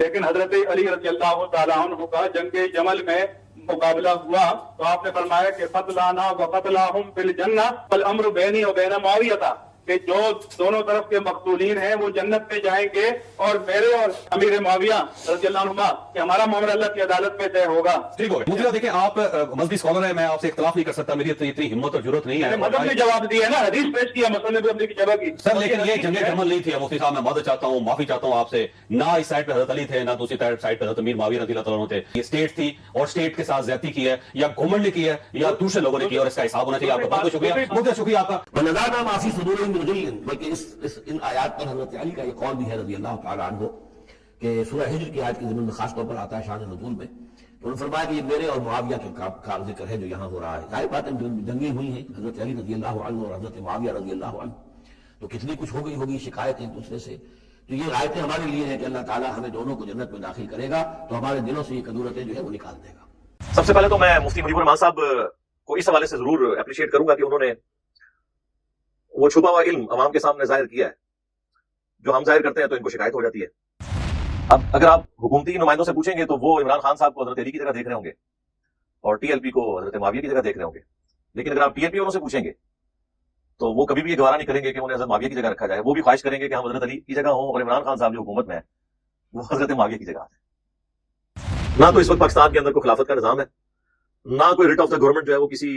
لیکن حضرت علی رضی اللہ تعالیٰ عنہ کا جنگ جمل میں مقابلہ ہوا تو آپ نے فرمایا کہ قتلانا و قتلاہم فی الجنہ والامر بینی و بین معاویہ، کہ جو دونوں طرف کے مقتولین ہیں وہ جنت میں جائیں گے، اور میرے اور امیر معاویہ رضی اللہ عنہ کہ ہمارا معاملہ اللہ کی عدالت میں طے ہوگا۔ ٹھیک ہو گیا مفتی صاحب، دیکھیں آپ مذہبی اسکالر ہیں، میں آپ سے اختلاف نہیں کر سکتا، میری اتنی ہمت اور ضرورت نہیں ہے۔ مذہب نے جواب دیا ہے نا، حدیث پیش کیا، مسئلے بھی اپنی جگہ کی سر، لیکن یہ جنگ جمل نہیں تھی مفتی صاحب، میں معذرت چاہتا ہوں، معافی چاہتا ہوں آپ سے، نہ اس سائڈ پہ حضرت علی تھے، نہ دوسری سائڈ پہ حضرت امیر معاویہ رضی اللہ تعالیٰ عنہ تھے۔ یہ اسٹیٹ تھی اور اسٹیٹ کے ساتھ زیادتی کی ہے، یا گورنمنٹ نے کی ہے یا دوسرے لوگوں نے کی، اور اس کا حساب ہونا چاہیے۔ آپ کا بہت بہت شکریہ مفتی صاحب، شکریہ آپ کا۔ ونزعنا ما فی صدورہم من غل، بلکہ ان آیات پر حضرت علی کا یہ قول بھی ہے رضی اللہ تعالیٰ عنہ کہ سورہ ہجر کی آیت کی ضمن میں خاص طور پر آتا ہے شان نزول میں، تو انہوں نے فرمایا کہ یہ میرے اور معاویہ کے کا ذکر ہے جو یہاں ہو رہا ہے۔ ظاہر بات ہے جنگیں ہوئی ہیں حضرت علی رضی اللہ عنہ اور حضرت معاویہ رضی اللہ عنہ، تو کتنی کچھ ہو گئی ہوگی شکایت ایک دوسرے سے، تو یہ آیتیں ہمارے لیے ہیں کہ اللہ تعالیٰ ہمیں دونوں کو جنت میں داخل کرے گا تو ہمارے دلوں سے یہ کدورتیں جو ہے وہ نکال دے گا۔ سب سے پہلے تو میں مفتی مجیب الرحمان صاحب کو اس حوالے سے ضرور اپریشیٹ کروں گا کہ انہوں نے وہ چھپا ہوا علم عوام کے سامنے ظاہر کیا ہے، جو ہم ظاہر کرتے ہیں تو ان کو شکایت ہو جاتی ہے۔ اب اگر آپ حکومتی نمائندوں سے پوچھیں گے تو وہ عمران خان صاحب کو حضرت علی کی جگہ دیکھ رہے ہوں گے اور ٹی ایل پی کو حضرت معاویہ کی جگہ دیکھ رہے ہوں گے، لیکن اگر آپ ٹی ایل پی والوں سے پوچھیں گے تو وہ کبھی بھی یہ گوارا نہیں کریں گے کہ انہیں حضرت معاویہ کی جگہ رکھا جائے، وہ بھی خواہش کریں گے کہ ہم حضرت علی کی جگہ ہوں، اور عمران خان صاحب جو حکومت میں ہے وہ حضرت معاویہ کی جگہ ہے۔ نہ تو اس وقت پاکستان کے اندر کوئی خلافت کا نظام ہے، نہ کوئی ریٹ آف دا گورنمنٹ جو ہے وہ کسی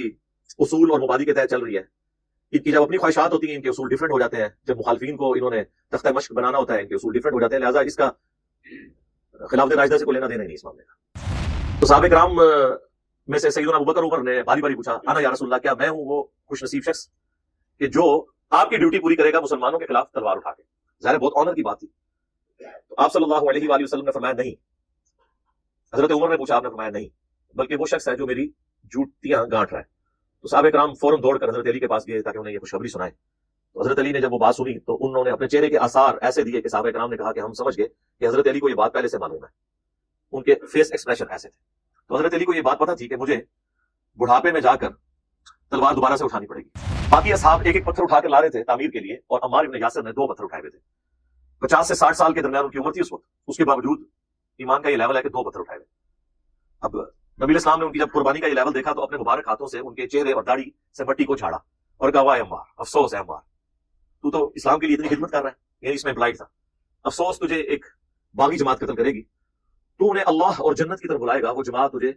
اصول اور مبادی کے تحت چل رہی ہے۔ ان کی جب اپنی خواہشات ہوتی ہیں ان کے اصول ڈیفرنٹ ہو جاتے ہیں، جب مخالفین کو انہوں نے تختہ مشق بنانا ہوتا ہے ان کے اصول ڈیفرنٹ ہو جاتے ہیں، لہٰذا اس کا خلافت راشدہ سے کوئی لینا دینا نہیں اس معاملے کا۔ تو صحابہ کرام میں سے سیدنا ابوبکر عمر نے باری باری پوچھا، انا یا رسول اللہ، کیا میں ہوں وہ خوش نصیب شخص کہ جو آپ کی ڈیوٹی پوری کرے گا مسلمانوں کے خلاف تلوار اٹھا کے؟ ظاہر بہت آنر کی بات تھی۔ تو آپ صلی اللہ علیہ وآلہ وسلم نے فرمایا نہیں۔ حضرت عمر نے پوچھا، آپ نے فرمایا نہیں، بلکہ وہ شخص ہے جو میری جوتیاں گانٹ رہا ہے۔ تو صحابہ کرام فوراً دوڑ کر حضرت علی کے پاس گئے تاکہ انہیں یہ خوشخبری سنائے۔ تو حضرت علی نے جب وہ بات سنی تو انہوں نے اپنے چہرے کے آثار ایسے دیے کہ صحابہ کرام نے کہا کہ ہم سمجھ گئے کہ حضرت علی کو یہ بات پہلے سے معلوم ہے، ان کے فیس ایکسپریشن ایسے تھے۔ تو حضرت علی کو یہ بات پتہ تھی کہ مجھے بڑھاپے میں جا کر تلوار دوبارہ سے اٹھانی پڑے گی۔ باقی اصحاب ایک ایک پتھر اٹھا کے لا رہے تھے تعمیر کے لیے، اور عمار بن یاسر نے 2 پتھر اٹھائے ہوئے تھے۔ 50 سے 60 سال کے درمیان ان کی عمر تھی اس وقت، اس کے باوجود ایمان کا یہ لیول ہے کہ 2 پتھر اٹھائے ہوئے۔ اب نبی علیہ السلام نے ان کی جب قربانی کا یہ لیول دیکھا تو اپنے مبارک ہاتھوں سے ان کے چہرے اور داڑھی سے مٹی کو جھاڑا اور کہا، واہ عمار، افسوس ہے عمار، تو اسلام کے لیے اتنی خدمت کر رہا ہے، یعنی اس میں امپلائڈ تھا، افسوس تجھے ایک باغی جماعت قتل کرے گی، تو انہیں اللہ اور جنت کی طرف بلائے گا، وہ جماعت تجھے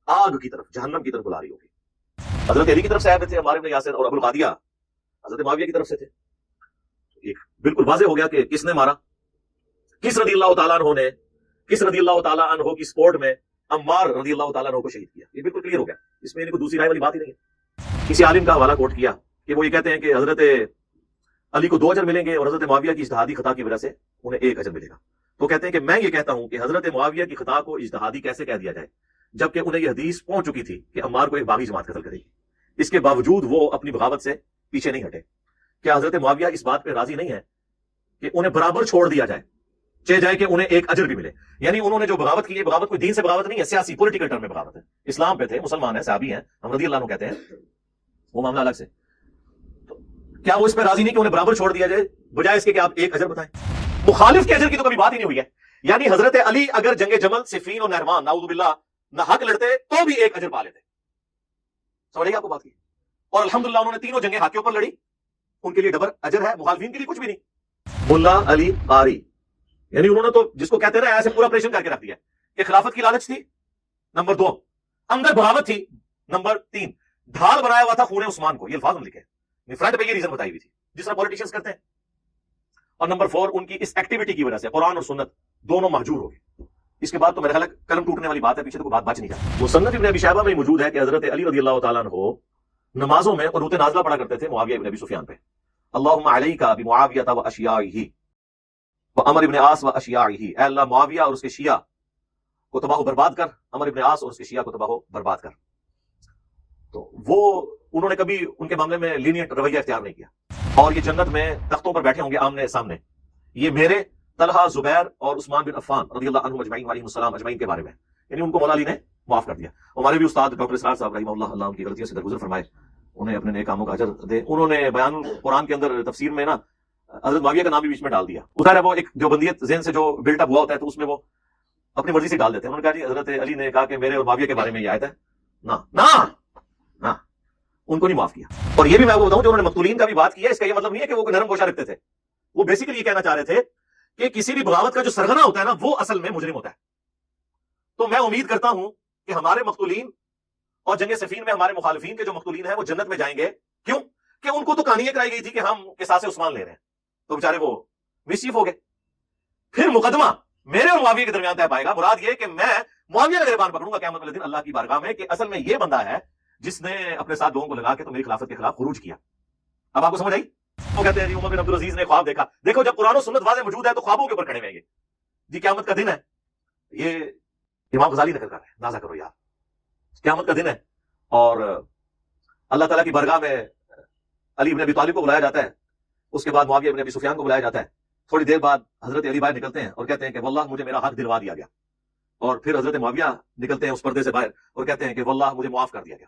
آگ کی طرف، جہنم کی طرف بلا رہی ہوگی۔ حضرت علی کی طرف سے آئے تھے عمار بن یاسر، اور ابو القادیہ حضرت معاویہ کی طرف سے تھے۔ ایک بالکل واضح ہو گیا کہ کس نے مارا، کس رضی اللہ تعالیٰ عنہ نے کس رضی اللہ تعالیٰ عنہ کی سپورٹ میں عمار رضی اللہ تعالیٰ عنہ کو شہید کیا۔ یہ بالکل کلیئر ہو گیا، اس میں کوئی دوسری رائے والی بات ہی نہیں ہے۔ کسی عالم کا حوالہ کوٹ کیا کہ وہ یہ کہتے ہیں کہ حضرت علی کو 2 اجر ملیں گے اور حضرت معاویہ کی اجتہادی خطا کی وجہ سے انہیں 1 اجر ملے گا۔ تو کہتے ہیں کہ میں یہ کہتا ہوں کہ حضرت معاویہ کی خطا کو اجتہادی کیسے کہہ دیا جائے، جبکہ انہیں یہ حدیث پہنچ چکی تھی کہ عمار کو ایک باغی جماعت قتل کرے گی، اس کے باوجود وہ اپنی بغاوت سے پیچھے نہیں ہٹے۔ کیا حضرت معاویہ اس بات پہ راضی نہیں ہے کہ انہیں برابر چھوڑ دیا جائے، چاہے جائے کہ انہیں 1 اجر بھی ملے؟ یعنی انہوں نے جو بغاوت کی ہے، بغاوت کوئی دین سے بغاوت نہیں ہے، سیاسی پولیٹیکل ٹرم میں بغاوت ہے، اسلام پہ تھے، مسلمان ہیں، صحابی ہیں، ہم رضی اللہ عنہ کہتے ہیں، وہ معاملہ الگ سے۔ تو کیا وہ اس پہ راضی نہیں کہ انہیں برابر چھوڑ دیا جائے بجائے اس کے کہ آپ 1 اجر بتائیں؟ مخالف کے اجر کی تو کبھی بات ہی نہیں ہوئی ہے۔ یعنی حضرت علی اگر جنگ جمل، صفین اور نہروان نعوذ باللہ نہ حق لڑتے تو بھی 1 اجر پا لیتے، سمجھ گئے آپ کو بات کی؟ اور الحمدللہ انہوں نے تینوں جنگیں حق کے اوپر لڑی، ان کے لیے ڈبل اجر ہے، مخالفین کے لیے کچھ بھی نہیں۔ ملا علی قاری، یعنی انہوں نے تو جس کو کہتے ہیں نا ایسے پورا آپریشن کر کے رکھ دیا کہ خلافت کی لالچ تھی، نمبر 2 اندر بغاوت تھی، نمبر 3 ڈھال بنایا ہوا تھا خون عثمان کو، یہ الفاظ ہم لکھے ہیں، فرنٹ پہ یہ ریزن بتائی ہوئی تھی جس طرح پولیٹیشنز کرتے ہیں، اور نمبر 4 ان کی اس ایکٹیویٹی کی وجہ سے قرآن اور سنت دونوں مہجور ہو گئے۔ اس کے بعد تو میرے خیال ہے قلم ٹوٹنے والی بات ہے، پیچھے تو کوئی بات بچ نہیں جاتی۔ مصنف ابن ابی شیبہ میں موجود ہے کہ حضرت علی رضی اللہ تعالیٰ عنہ نمازوں میں قنوت نازلہ پڑھا کرتے تھے معاویہ ابن ابی سفیان پہ، اللہم علیک بمعاویہ و اشیاعہ وعمر ابن عاص و اشیاعہ، اے اللہ معاویہ اور اس کے شیعہ کو تباہ و برباد کر، عمر ابن عاص اور اس کے شیعہ کو تباہ و برباد کر۔ تو وہ انہوں نے کبھی ان کے معاملے میں لینیئنٹ رویہ اختیار نہیں کیا، اور یہ جنت میں تختوں پر بیٹھے ہوں گے آمنے سامنے، یہ میرے، طلحہ، زبیر اور عثمان بن عفان رضی اللہ عنہم اجمعین علیہم السلام اجمعین کے بارے میں، یعنی ان کو مولا علی نے معاف کر دیا۔ ہمارے بھی استاد ڈاکٹر اسرار صاحب رحمہ اللہ، اللہ ان کی غلطیوں سے درگزر فرمائے، انہیں اپنے نیک کاموں کا اجر دے، انہوں نے بیان قرآن کے اندر تفسیر میں نا حضرت معاویہ کا نام بھی بیچ میں ڈال دیا۔ ظاہر ہے وہ ایک جو بندیت ذہن سے جو بلٹ اپ ہوا ہوتا ہے تو اس میں وہ اپنی مرضی سے ڈال دیتے ہیں. انہوں نے کہا جی حضرت علی نے کہا کہ میرے اور معاویہ کے بارے میں یہ آیت ہے. نہ ان کو نہیں معاف کیا. اور یہ بھی میں آپ کو بتاؤں جو انہوں نے مقتولین کا بھی بات کیا، اس کا یہ مطلب نہیں ہے کہ وہ نرم گوشہ رکھتے تھے. وہ بیسیکلی یہ کہنا چاہ رہے تھے کہ کسی بھی بغاوت کا جو سرغنہ ہوتا ہے نا وہ اصل میں مجرم ہوتا ہے. تو میں امید کرتا ہوں کہ ہمارے مقتولین اور جنگ صفین میں ہمارے مخالفین کے جو مقتولین ہیں وہ جنت میں جائیں گے. کیوں کہ ان کو تو کہانی کرائی گئی تھی کہ ہم قصاص عثمان لے رہے ہیں، تو بیچارے وہ مسچیف ہو گئے. پھر مقدمہ میرے اور معاویہ کے درمیان طے پائے گا. مراد یہ کہ میں معاویہ کا گریبان پکڑوں گا قیامت والے دن اللہ کی بارگاہ میں کہ اصل میں یہ بندہ ہے جس نے اپنے ساتھ لوگوں کو لگا کے تو میری خلافت کے خلاف خروج کیا. اب آپ کو سمجھ آئی؟ وہ کہتے ہیں جی عمر بن عبدالعزیز نے خواب دیکھا. دیکھو جب قرآن و سنت واضح موجود ہے تو خوابوں کے اوپر کھڑے ہوئے گے جی قیامت کا دن ہے. یہ امام غزالی نقل کر رہے ہیں. نازا کرو یار، قیامت کا دن ہے اور اللہ تعالیٰ کی بارگاہ میں علی بن ابی طالب کو بلایا جاتا ہے، اس کے بعد معاویہ بن ابی سفیان کو بلایا جاتا ہے. تھوڑی دیر بعد حضرت علی باہر نکلتے ہیں اور کہتے ہیں کہ واللہ مجھے میرا حق دلوا دیا گیا. اور پھر حضرت معاویہ نکلتے ہیں اس پردے سے باہر اور کہتے ہیں کہ واللہ مجھے معاف کر دیا گیا.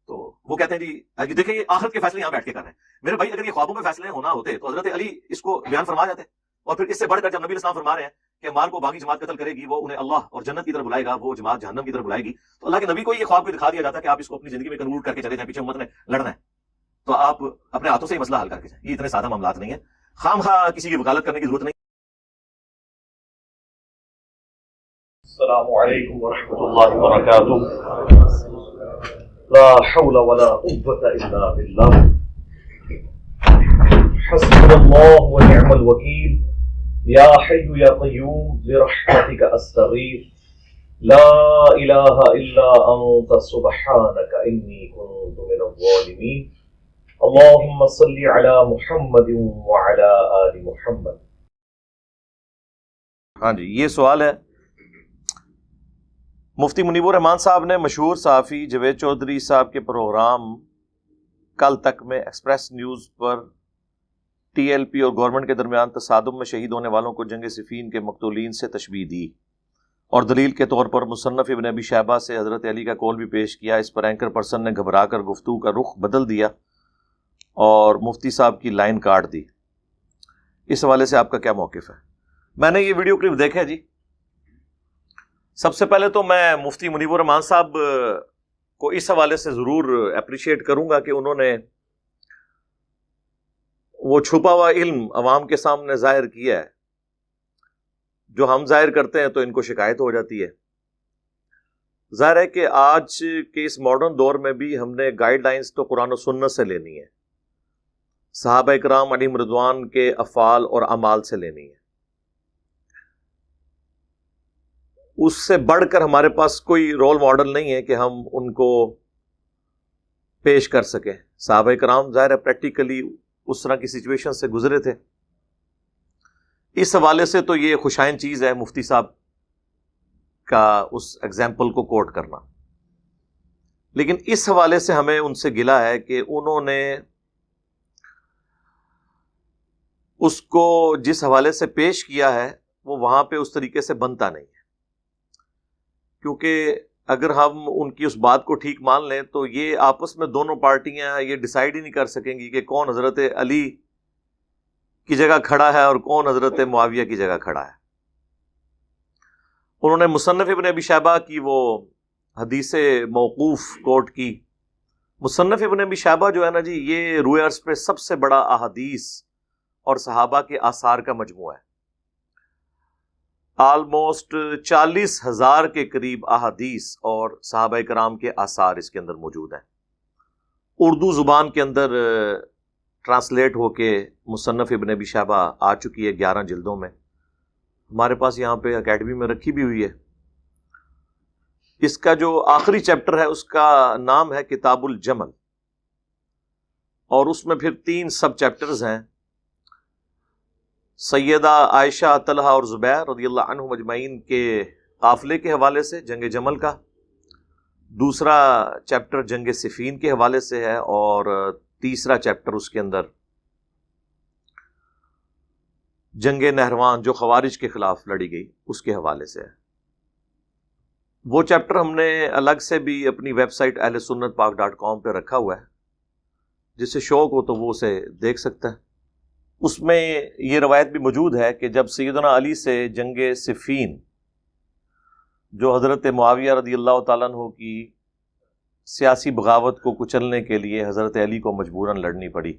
تو وہ کہتے ہیں جی دیکھیں یہ آخرت کے فیصلے یہاں بیٹھ کے کر رہے ہیں. میرے بھائی اگر یہ خوابوں میں فیصلے ہونا ہوتے تو حضرت علی اس کو بیان فرما جاتے. اور پھر اس سے بڑھ کر جب نبی اسلام فرما رہے ہیں کہ مال کو باغی جماعت قتل کرے گی وہ انہیں اللہ اور جنت کی طرف بلائے گا، وہ جماعت جہنم کی طرف بلائے گی، تو اللہ کے نبی کو یہ خواب کو دکھا دیا جاتا ہے کہ آپ اس کو اپنی زندگی میں کنکلوڈ کر کے چلے جائیں، پیچھے امت نے لڑنا ہے تو آپ اپنے ہاتھوں سے یہ مسئلہ حل کر کے جائیں. یہ اتنے سادہ معاملات نہیں ہیں، خام خواہ کسی کی وکالت کرنے کی ضرورت نہیں. السلام علیکم ورحمۃ اللہ وبرکاتہ. لا حول ولا قوة الا بالله. حسبنا الله ونعم الوکیل. یا حی یا قیوم برحمتک استغیث. لا الہ الا انت سبحانک انی کنت من الظالمین. اللهم صل علی محمد وعلی آل محمد. ہاں جی، یہ سوال ہے. مفتی منیب الرحمان صاحب نے مشہور صحافی جاوید چودھری صاحب کے پروگرام کل تک میں ایکسپریس نیوز پر ٹی ایل پی اور گورنمنٹ کے درمیان تصادم میں شہید ہونے والوں کو جنگ صفین کے مقتولین سے تشبیہ دی اور دلیل کے طور پر مصنف ابن ابی شیبہ سے حضرت علی کا قول بھی پیش کیا. اس پر اینکر پرسن نے گھبرا کر گفتگو کا رخ بدل دیا اور مفتی صاحب کی لائن کاٹ دی. اس حوالے سے آپ کا کیا موقف ہے؟ میں نے یہ ویڈیو کلپ دیکھا جی. سب سے پہلے تو میں مفتی منیب الرحمان صاحب کو اس حوالے سے ضرور اپریشیٹ کروں گا کہ انہوں نے وہ چھپا ہوا علم عوام کے سامنے ظاہر کیا ہے. جو ہم ظاہر کرتے ہیں تو ان کو شکایت ہو جاتی ہے. ظاہر ہے کہ آج کے اس ماڈرن دور میں بھی ہم نے گائیڈ لائنز تو قرآن و سنت سے لینی ہے، صحابہ کرام علیہم رضوان کے افعال اور اعمال سے لینی ہے. اس سے بڑھ کر ہمارے پاس کوئی رول ماڈل نہیں ہے کہ ہم ان کو پیش کر سکیں. صحابہ کرام ظاہر ہے پریکٹیکلی اس طرح کی سچویشن سے گزرے تھے. اس حوالے سے تو یہ خوشائن چیز ہے مفتی صاحب کا اس ایگزامپل کو کوٹ کرنا. لیکن اس حوالے سے ہمیں ان سے گلہ ہے کہ انہوں نے اس کو جس حوالے سے پیش کیا ہے وہ وہاں پہ اس طریقے سے بنتا نہیں ہے. کیونکہ اگر ہم ان کی اس بات کو ٹھیک مان لیں تو یہ آپس میں دونوں پارٹیاں یہ ڈیسائیڈ ہی نہیں کر سکیں گی کہ کون حضرت علی کی جگہ کھڑا ہے اور کون حضرت معاویہ کی جگہ کھڑا ہے. انہوں نے مصنف ابن ابی شیبہ کی وہ حدیث موقوف کوٹ کی. مصنف ابن ابی شیبہ جو ہے نا جی، یہ روئے ارض پہ سب سے بڑا احادیث اور صحابہ کے آثار کا مجموعہ ہے. آلموسٹ 40,000 کے قریب احادیث اور صحابہ کرام کے آثار اس کے اندر موجود ہیں. اردو زبان کے اندر ٹرانسلیٹ ہو کے مصنف ابن ابی شیبہ آ چکی ہے 11 جلدوں میں. ہمارے پاس یہاں پہ اکیڈمی میں رکھی بھی ہوئی ہے. اس کا جو آخری چیپٹر ہے اس کا نام ہے کتاب الجمل، اور اس میں پھر 3 سب چیپٹرز ہیں. سیدہ عائشہ، طلحہ اور زبیر رضی اللہ عنہم اجمعین کے قافلے کے حوالے سے جنگ جمل کا، دوسرا چیپٹر جنگ صفین کے حوالے سے ہے، اور تیسرا چیپٹر اس کے اندر جنگ نہروان جو خوارج کے خلاف لڑی گئی اس کے حوالے سے ہے. وہ چیپٹر ہم نے الگ سے بھی اپنی ویب سائٹ ahlsunnatpak.com پہ رکھا ہوا ہے، جسے شوق ہو تو وہ اسے دیکھ سکتا ہے. اس میں یہ روایت بھی موجود ہے کہ جب سیدنا علی سے جنگ صفین جو حضرت معاویہ رضی اللہ تعالیٰ عنہ کی سیاسی بغاوت کو کچلنے کے لیے حضرت علی کو مجبوراً لڑنی پڑی.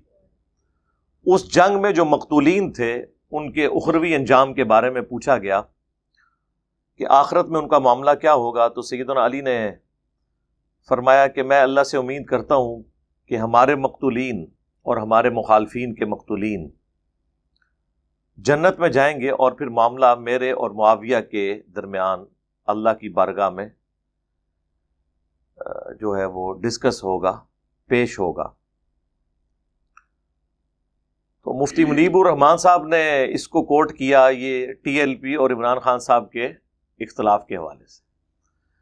اس جنگ میں جو مقتولین تھے ان کے اخروی انجام کے بارے میں پوچھا گیا کہ آخرت میں ان کا معاملہ کیا ہوگا، تو سیدنا علی نے فرمایا کہ میں اللہ سے امید کرتا ہوں کہ ہمارے مقتولین اور ہمارے مخالفین کے مقتولین جنت میں جائیں گے، اور پھر معاملہ میرے اور معاویہ کے درمیان اللہ کی بارگاہ میں جو ہے وہ ڈسکس ہوگا، پیش ہوگا. تو مفتی منیب الرحمان صاحب نے اس کو کوٹ کیا یہ ٹی ایل پی اور عمران خان صاحب کے اختلاف کے حوالے سے.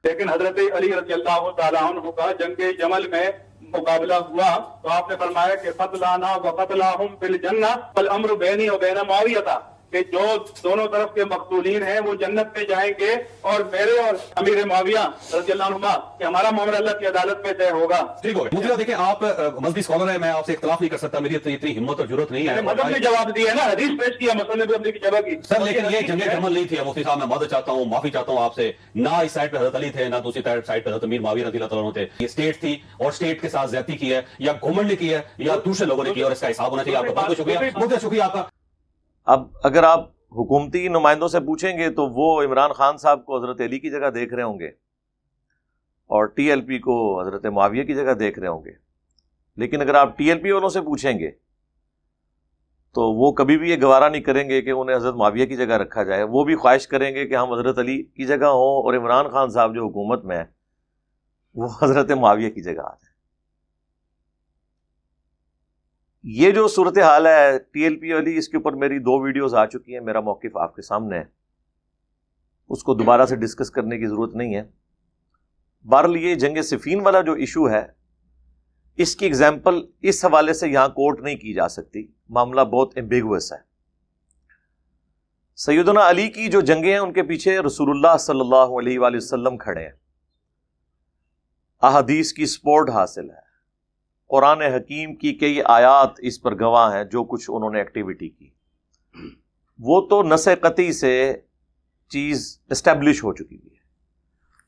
لیکن حضرت علی رضی اللہ تعالیٰ عنہ کا جنگ جمل میں مقابلہ ہوا تو آپ نے فرمایا کہ قتلانا وقتلاہم فی الجنہ والامر بینی و بین معاویہ تھا، کہ جو دونوں طرف کے مقتولین ہیں وہ جنت میں جائیں گے، اور میرے اور امیر معاویہ رضی اللہ عنہ کہ ہمارا معاملہ اللہ کی عدالت میں طے ہوگا. ٹھیک ہو گیا. مجھے دیکھیں آپ مذہبی اسکالر ہیں، میں آپ سے اختلاف نہیں کر سکتا، میری اتنی ہمت اور ضرورت نہیں ہے. مذہب نے جواب دیا ہے نا، حدیث پیش کیا، مسئلے بھی اپنی جگہ کی. سر لیکن یہ جنگ جمل نہیں تھی مفتی صاحب، میں مدد چاہتا ہوں، معافی چاہتا ہوں آپ سے. نہ اس سائڈ پہ حضرت علی تھے، نہ دوسری سائڈ پہ حضرت امیر معاویہ رضی اللہ عنہ تھے. یہ اسٹیٹ تھی اور اسٹیٹ کے ساتھ زیادتی کی ہے یا گھمنڈ کی ہے یا دوسرے لوگوں نے کی، اور اس کا حساب ہونا چاہیے. آپ کا بہت بہت شکریہ. بہت شکریہ آپ کا. اب اگر آپ حکومتی نمائندوں سے پوچھیں گے تو وہ عمران خان صاحب کو حضرت علی کی جگہ دیکھ رہے ہوں گے اور ٹی ایل پی کو حضرت معاویہ کی جگہ دیکھ رہے ہوں گے. لیکن اگر آپ ٹی ایل پی والوں سے پوچھیں گے تو وہ کبھی بھی یہ گوارا نہیں کریں گے کہ انہیں حضرت معاویہ کی جگہ رکھا جائے. وہ بھی خواہش کریں گے کہ ہم حضرت علی کی جگہ ہوں اور عمران خان صاحب جو حکومت میں ہے وہ حضرت معاویہ کی جگہ آ جائے. یہ جو صورتحال ہے ٹی ایل پی والی، اس کے اوپر میری 2 ویڈیوز آ چکی ہیں، میرا موقف آپ کے سامنے ہے، اس کو دوبارہ سے ڈسکس کرنے کی ضرورت نہیں ہے. بہرحال یہ جنگ صفین والا جو ایشو ہے اس کی ایگزامپل اس حوالے سے یہاں کوٹ نہیں کی جا سکتی، معاملہ بہت ایمبیگوس ہے. سیدنا علی کی جو جنگیں ہیں ان کے پیچھے رسول اللہ صلی اللہ علیہ وآلہ وسلم کھڑے ہیں، احادیث کی سپورٹ حاصل ہے، قرآن حکیم کی کئی آیات اس پر گواہ ہیں جو کچھ انہوں نے ایکٹیویٹی کی. وہ تو نص قطعی سے چیز اسٹیبلش ہو چکی ہے.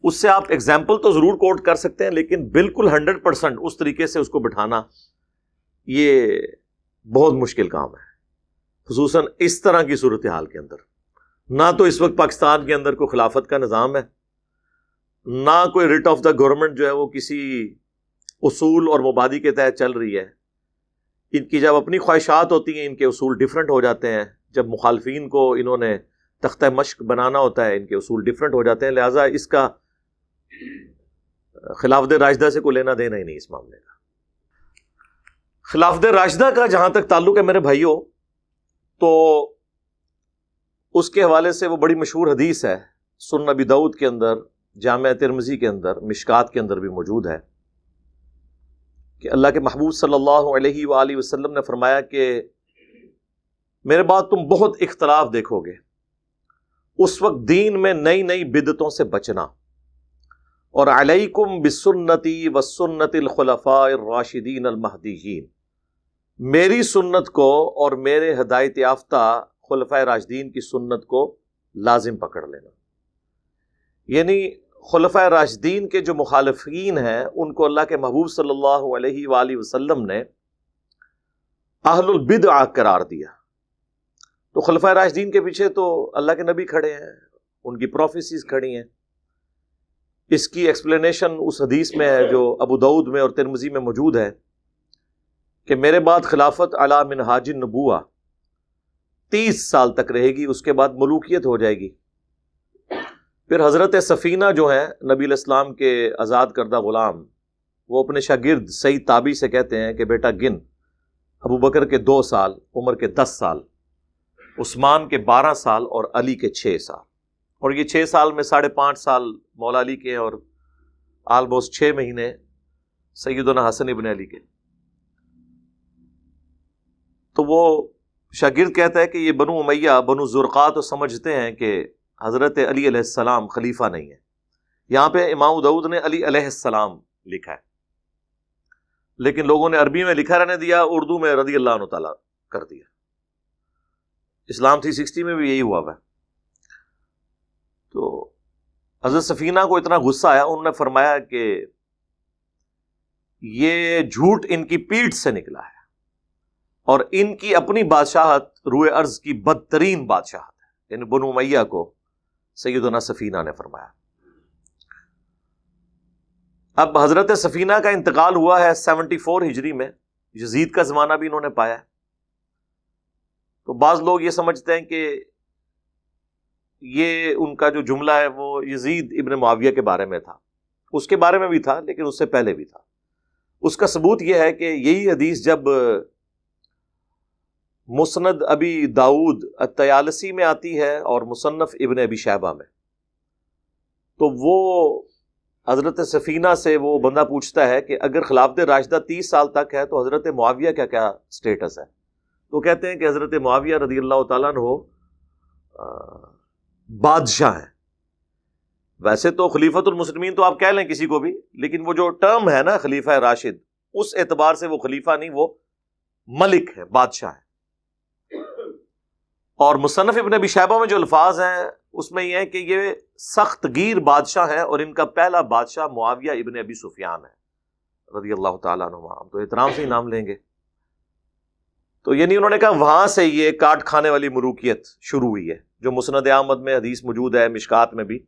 اس سے آپ ایگزامپل تو ضرور کوٹ کر سکتے ہیں، لیکن بالکل 100% اس طریقے سے اس کو بٹھانا یہ بہت مشکل کام ہے، خصوصاً اس طرح کی صورتحال کے اندر. نہ تو اس وقت پاکستان کے اندر کوئی خلافت کا نظام ہے، نہ کوئی ریٹ آف دا گورنمنٹ جو ہے وہ کسی اصول اور مبادی کے تحت چل رہی ہے. ان کی جب اپنی خواہشات ہوتی ہیں ان کے اصول ڈیفرنٹ ہو جاتے ہیں، جب مخالفین کو انہوں نے تختہ مشق بنانا ہوتا ہے ان کے اصول ڈیفرنٹ ہو جاتے ہیں. لہٰذا اس کا خلافت راشدہ سے کوئی لینا دینا ہی نہیں اس معاملے کا. خلافت راشدہ کا جہاں تک تعلق ہے میرے بھائیوں، تو اس کے حوالے سے وہ بڑی مشہور حدیث ہے، سنن ابی داؤد کے اندر، جامع ترمذی کے اندر، مشکات کے اندر بھی موجود ہے، کہ اللہ کے محبوب صلی اللہ علیہ وآلہ وسلم نے فرمایا کہ میرے بعد تم بہت اختلاف دیکھو گے، اس وقت دین میں نئی نئی بدعتوں سے بچنا، اور علیکم بسنتی وسنت الخلفاء الراشدین المہدیین، میری سنت کو اور میرے ہدایت یافتہ خلفائے راشدین کی سنت کو لازم پکڑ لینا. یعنی خلفائے راشدین کے جو مخالفین ہیں ان کو اللہ کے محبوب صلی اللہ علیہ وآلہ وسلم نے اہل البدع قرار دیا. تو خلفائے راشدین کے پیچھے تو اللہ کے نبی کھڑے ہیں، ان کی پروفیسیز کھڑی ہیں. اس کی ایکسپلینیشن اس حدیث میں ہے جو ابو داؤد میں اور ترمذی میں موجود ہے کہ میرے بعد خلافت علی منہاج النبوہ 30 سال تک رہے گی، اس کے بعد ملوکیت ہو جائے گی. پھر حضرت سفینہ جو ہیں نبی علیہ السلام کے آزاد کردہ غلام، وہ اپنے شاگرد سعید تابعی سے کہتے ہیں کہ بیٹا گن، ابو بکر کے 2 سال، عمر کے 10 سال، عثمان کے 12 سال اور علی کے 6 سال. اور یہ 6 سال میں 5.5 سال مولا علی کے اور آلموسٹ 6 مہینے سیدنا حسن ابن علی کے. تو وہ شاگرد کہتا ہے کہ یہ بنو امیہ، بنو زرقا تو سمجھتے ہیں کہ حضرت علی علیہ السلام خلیفہ نہیں ہے. یہاں پہ امام داؤد نے علی علیہ السلام لکھا ہے، لیکن لوگوں نے عربی میں لکھا رہنے دیا، اردو میں رضی اللہ عنہ تعالیٰ کر دیا. اسلام 360 میں بھی یہی ہوا ہے. تو حضرت سفینہ کو اتنا غصہ آیا، انہوں نے فرمایا کہ یہ جھوٹ ان کی پیٹھ سے نکلا ہے اور ان کی اپنی بادشاہت روئے ارض کی بدترین بادشاہت ہے، یعنی بنو امیہ کو سیدنا سفینہ نے فرمایا۔ اب حضرت سفینہ کا انتقال ہوا ہے 74 ہجری میں، یزید کا زمانہ بھی انہوں نے پایا ہے۔ تو بعض لوگ یہ سمجھتے ہیں کہ یہ ان کا جو جملہ ہے وہ یزید ابن معاویہ کے بارے میں تھا، اس کے بارے میں بھی تھا لیکن اس سے پہلے بھی تھا۔ اس کا ثبوت یہ ہے کہ یہی حدیث جب مسند ابی داؤد الطیالسی میں آتی ہے اور مصنف ابن ابی شیبہ میں، تو وہ حضرت سفینہ سے وہ بندہ پوچھتا ہے کہ اگر خلافت راشدہ 30 سال تک ہے تو حضرت معاویہ کا کیا سٹیٹس ہے؟ تو کہتے ہیں کہ حضرت معاویہ رضی اللہ تعالیٰ عنہ بادشاہ ہیں۔ ویسے تو خلیفۃ المسلمین تو آپ کہہ لیں کسی کو بھی، لیکن وہ جو ٹرم ہے نا خلیفہ راشد، اس اعتبار سے وہ خلیفہ نہیں، وہ ملک ہے، بادشاہ ہے۔ اور مصنف ابن ابی شیبہ میں جو الفاظ ہیں اس میں یہ ہے کہ یہ سخت گیر بادشاہ ہیں اور ان کا پہلا بادشاہ معاویہ ابن ابی سفیان ہے رضی اللہ تعالیٰ عنہ۔ ہم تو احترام سے ہی نام لیں گے۔ تو یعنی انہوں نے کہا وہاں سے یہ کاٹ کھانے والی ملوکیت شروع ہوئی ہے، جو مسند احمد میں حدیث موجود ہے، مشکات میں بھی،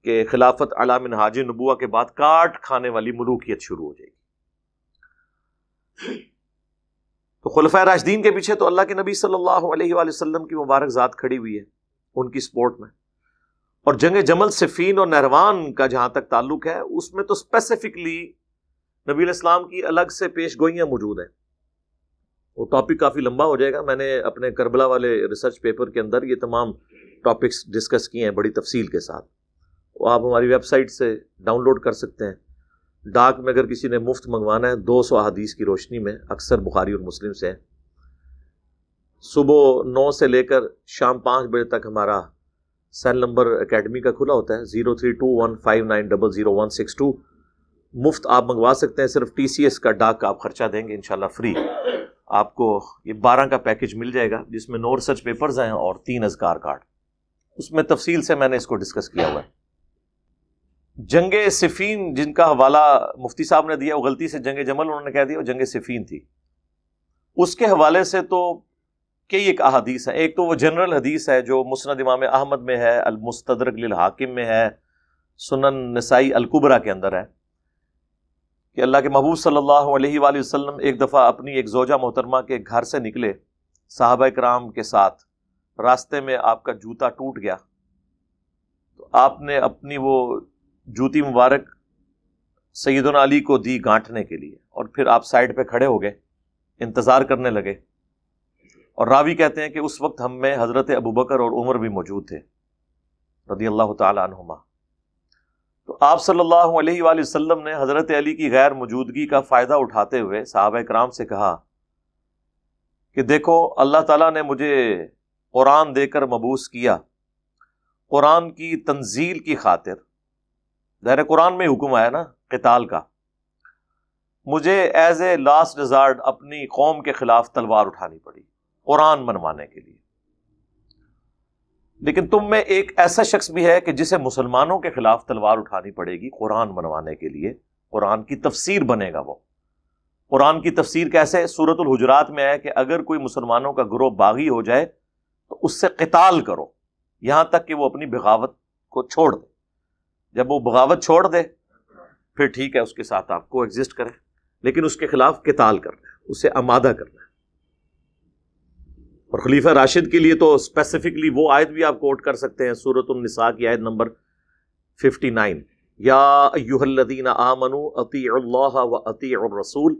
کہ خلافت علی منہاج نبوہ کے بعد کاٹ کھانے والی ملوکیت شروع ہو جائے گی۔ تو خلفائے راشدین کے پیچھے تو اللہ کے نبی صلی اللہ علیہ وآلہ وسلم کی مبارک ذات کھڑی ہوئی ہے ان کی سپورٹ میں۔ اور جنگ جمل، صفین اور نہروان کا جہاں تک تعلق ہے، اس میں تو اسپیسیفکلی نبی علیہ السلام کی الگ سے پیش گوئیاں موجود ہیں۔ وہ ٹاپک کافی لمبا ہو جائے گا، میں نے اپنے کربلا والے ریسرچ پیپر کے اندر یہ تمام ٹاپکس ڈسکس کیے ہیں بڑی تفصیل کے ساتھ، وہ آپ ہماری ویب سائٹ سے ڈاؤن لوڈ کر سکتے ہیں۔ ڈاک میں اگر کسی نے مفت منگوانا ہے 200 احادیث کی روشنی میں، اکثر بخاری اور مسلم سے ہیں۔ صبح 9 سے لے کر شام 5 بجے تک ہمارا سیل نمبر اکیڈمی کا کھلا ہوتا ہے، 032159000162۔ مفت آپ منگوا سکتے ہیں، صرف TCS کا ڈاک کا آپ خرچہ دیں گے، انشاءاللہ فری آپ کو یہ 12 کا پیکج مل جائے گا، جس میں 9 ریسرچ پیپرز ہیں اور 3 اذکار کارڈ۔ اس میں تفصیل سے میں نے اس کو ڈسکس کیا ہوا ہے۔ جنگ صفین جن کا حوالہ مفتی صاحب نے دیا، وہ غلطی سے جنگ جمل انہوں نے کہہ دیا، وہ جنگ صفین تھی۔ اس کے حوالے سے تو کئی ایک احادیث ہیں۔ ایک تو وہ جنرل حدیث ہے جو مسند امام احمد میں ہے، المستدرک للحاکم میں ہے، سنن نسائی الکبریٰ کے اندر ہے، کہ اللہ کے محبوب صلی اللہ علیہ وآلہ وسلم ایک دفعہ اپنی ایک زوجہ محترمہ کے گھر سے نکلے صحابہ کرام کے ساتھ، راستے میں آپ کا جوتا ٹوٹ گیا، تو آپ نے اپنی وہ جوتی مبارک سیدنا علی کو دی گانٹھنے کے لیے، اور پھر آپ سائڈ پہ کھڑے ہو گئے، انتظار کرنے لگے۔ اور راوی کہتے ہیں کہ اس وقت ہم میں حضرت ابوبکر اور عمر بھی موجود تھے رضی اللہ تعالی عنہما۔ تو آپ صلی اللہ علیہ وآلہ وسلم نے حضرت علی کی غیر موجودگی کا فائدہ اٹھاتے ہوئے صحابہ کرام سے کہا کہ دیکھو اللہ تعالیٰ نے مجھے قرآن دے کر مبعوث کیا، قرآن کی تنزیل کی خاطر، ظاہر قرآن میں حکم آیا نا قتال کا، مجھے ایز اے لاسٹ ریزارٹ اپنی قوم کے خلاف تلوار اٹھانی پڑی قرآن منوانے کے لیے۔ لیکن تم میں ایک ایسا شخص بھی ہے کہ جسے مسلمانوں کے خلاف تلوار اٹھانی پڑے گی قرآن منوانے کے لیے، قرآن کی تفسیر بنے گا وہ۔ قرآن کی تفسیر کیسے؟ سورۃ الحجرات میں ہے کہ اگر کوئی مسلمانوں کا گروہ باغی ہو جائے تو اس سے قتال کرو یہاں تک کہ وہ اپنی بغاوت کو چھوڑ دے۔ جب وہ بغاوت چھوڑ دے پھر ٹھیک ہے، اس کے ساتھ آپ کو ایگزسٹ کریں، لیکن اس کے خلاف قتال کرنا ہے، اسے آمادہ کرنا ہے۔ اور خلیفہ راشد کے لیے تو اسپیسیفکلی وہ آیت بھی آپ کوٹ کر سکتے ہیں، سورۃ النساء کی آیت نمبر 59، یا ایھا الذین آمنوا اطیعوا اللہ واطیعوا الرسول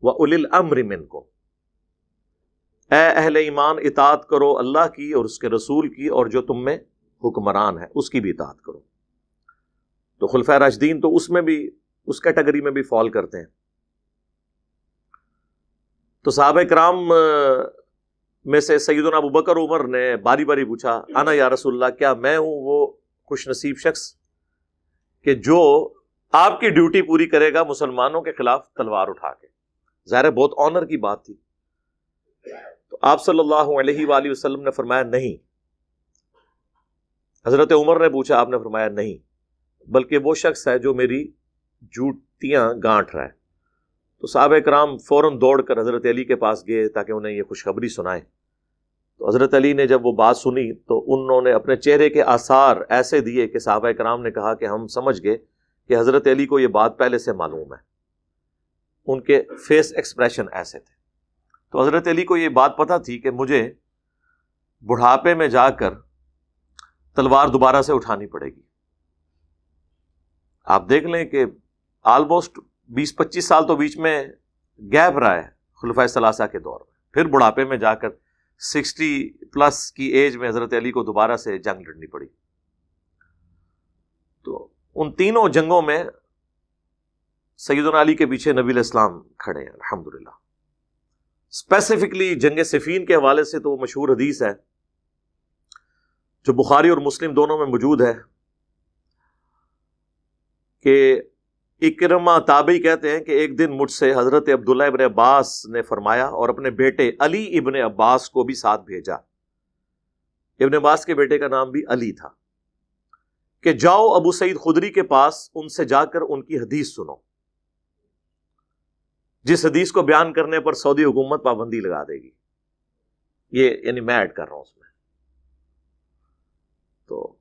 واولی الامر منکم، اے اہل ایمان اطاعت کرو اللہ کی اور اس کے رسول کی، اور جو تم میں حکمران ہے اس کی بھی اطاعت کرو۔ تو خلفائے راشدین تو اس میں بھی، اس کیٹیگری میں بھی فال کرتے ہیں۔ تو صحابہ کرام میں سے سیدنا ابوبکر عمر نے باری باری پوچھا، انا یا رسول اللہ، کیا میں ہوں وہ خوش نصیب شخص کہ جو آپ کی ڈیوٹی پوری کرے گا مسلمانوں کے خلاف تلوار اٹھا کے؟ ظاہر بہت آنر کی بات تھی۔ تو آپ صلی اللہ علیہ وآلہ وسلم نے فرمایا نہیں۔ حضرت عمر نے پوچھا، آپ نے فرمایا نہیں۔ بلکہ وہ شخص ہے جو میری جوتیاں گانٹھ رہا ہے۔ تو صحابہ کرام فوراً دوڑ کر حضرت علی کے پاس گئے تاکہ انہیں یہ خوشخبری سنائے۔ تو حضرت علی نے جب وہ بات سنی تو انہوں نے اپنے چہرے کے آثار ایسے دیے کہ صحابہ کرام نے کہا کہ ہم سمجھ گئے کہ حضرت علی کو یہ بات پہلے سے معلوم ہے۔ ان کے فیس ایکسپریشن ایسے تھے۔ تو حضرت علی کو یہ بات پتہ تھی کہ مجھے بڑھاپے میں جا کر تلوار دوبارہ سے اٹھانی پڑے گی۔ آپ دیکھ لیں کہ آلموسٹ 20-25 سال تو بیچ میں گیپ رہا ہے خلفائے ثلاثہ کے دور میں، پھر بڑھاپے میں جا کر 60+ کی ایج میں حضرت علی کو دوبارہ سے جنگ لڑنی پڑی۔ تو ان تینوں جنگوں میں سیدنا علی کے پیچھے نبی علیہ السلام کھڑے ہیں الحمدللہ۔ اسپیسیفکلی جنگ صفین کے حوالے سے تو وہ مشہور حدیث ہے جو بخاری اور مسلم دونوں میں موجود ہے کہ اکرمہ تابعی کہتے ہیں کہ ایک دن مجھ سے حضرت عبداللہ ابن عباس نے فرمایا اور اپنے بیٹے علی ابن عباس کو بھی ساتھ بھیجا، ابن عباس کے بیٹے کا نام بھی علی تھا، کہ جاؤ ابو سعید خدری کے پاس، ان سے جا کر ان کی حدیث سنو، جس حدیث کو بیان کرنے پر سعودی حکومت پابندی لگا دے گی۔ یہ یعنی میں ایڈ کر رہا ہوں اس میں۔ تو